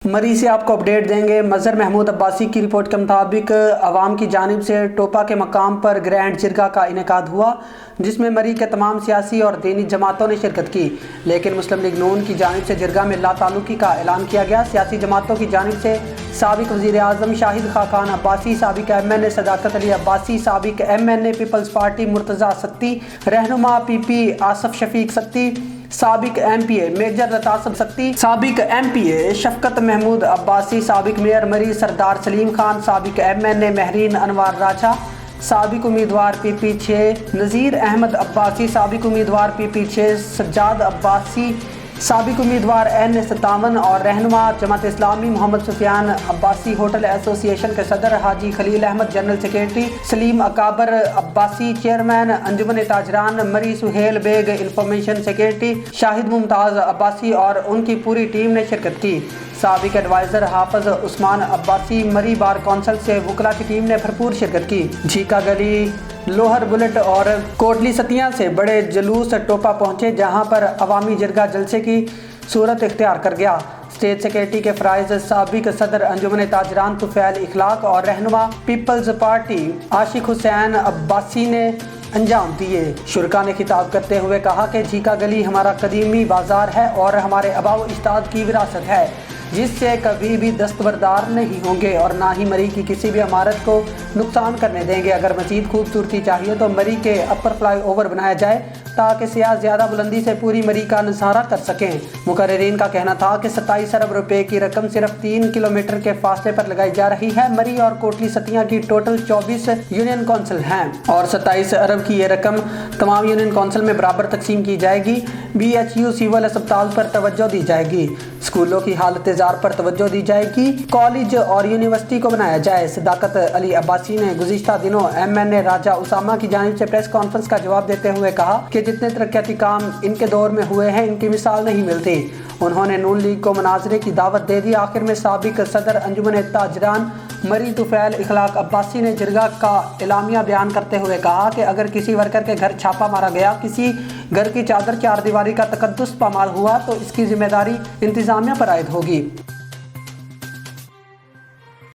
मरी से आपको अपडेट देंगे। मजहर महमूद अब्बासी की रिपोर्ट के मुताबिक अवाम की जानिब से टोपा के मकाम पर ग्रैंड जिरगा का इनेकाद हुआ, जिसमें मरी के तमाम सियासी और दीनी जमातों ने शिरकत की। लेकिन मुस्लिम लीग नून की जानिब से जिरगा में लाताल्लुकी का ऐलान किया गया। सियासी जमातों की जानिब से साबिक वज़ीर आज़म शाहिद खाकान अब्बासी, साबिक MNA सदाकत अली अब्बासी, साबिक MNA Peoples Party Murtaza Satti, रहनुमा PP आसफ शफीक सत्ती, साबिक MPA मेजर रतासब सत्ती, साबिक MPA शफकत महमूद अब्बासी, साबिक मेयर मरी सरदार सलीम खान, साबिक MNA महरीन अनवार राजा, साबिक उम्मीदवार PP6 नज़ीर अहमद अब्बासी, साबिक उम्मीदवार PP6 सज्जाद अब्बासी, साबिक उम्मीदवार N57 और रहनुमा जमात इस्लामी मोहम्मद सुफियान अब्बासी, होटल एसोसिएशन के सदर Haji Khalil Ahmed, general secretary Saleem Akabar Abbasi, chairman Anjuman Tajran Murree Suhail Baig, information secretary Shahid Mumtaz Abbasi और उनकी पूरी टीम ने शिरकत की। साबिक एडवाइज़र हाफिज उस्मान अब्बासी, मरी बार कौंसिल से वकला की टीम ने भरपूर शिरकत की। झीका गली, लोहर बुलेट और कोटली सतिया से बड़े जुलूस टोपा पहुंचे, जहां पर अवामी जिरगा जलसे की सूरत इख्तियार कर गया। स्टेट सेक्रेटरी के फ़राइज़ साबिक सदर अंजुमन ताजरान तुफ़ैल इखलाक और रहनुमा पीपल्स पार्टी आशिक हुसैन अब्बासी ने अंजाम दिए। शुरका ने खिताब करते हुए कहा कि झीका गली हमारा कदीमी बाजार है और हमारे आबाओ अजदाद की विरासत है, जिससे कभी भी दस्तबरदार नहीं होंगे और ना ही मरी की किसी भी इमारत को नुकसान करने देंगे। अगर मज़ीद खूबसूरती चाहिए तो मरी के अपर फ्लाई ओवर बनाया जाए ताकि सियाह ज़्यादा बुलंदी से पूरी मरी का नज़ारा कर सकें। मुकर्रिरीन का कहना था कि 27 अरब रुपए की रकम सिर्फ 3 किलोमीटर के फासले पर लगाई जा रही है। मरी और कोटली सतिया की टोटल 24 यूनियन कौंसिल हैं और 27 अरब की ये रकम तमाम यूनियन कौंसिल में बराबर तकसीम की जाएगी। BHU सिविल अस्पताल पर तवज्जो दी जाएगी, स्कूलों की हालत ज़ार पर तवज्जो दी जाएगी, कॉलेज और यूनिवर्सिटी को बनाया जाए। सदाकत अली अब्बासी ने गुज़िश्ता दिनों MNA राजा उसामा की जानिब से प्रेस कॉन्फ्रेंस का जवाब देते हुए कहा कि जितने तरक्याती काम इनके दौर में हुए हैं, इनकी मिसाल नहीं मिलती। उन्होंने नून लीग को मुनाजरे की दावत दे दी। आखिर में साबिक सदर अंजुमन ताजरान मरी तुफ़ैल इखलाक अब्बासी ने जिरगा का एलामिया बयान करते हुए कहा कि अगर किसी वर्कर के घर छापा मारा गया, किसी घर की चादर चार दीवारी का तकद्दुस पामाल हुआ तो इसकी जिम्मेदारी इंतज़ामिया पर आयद होगी।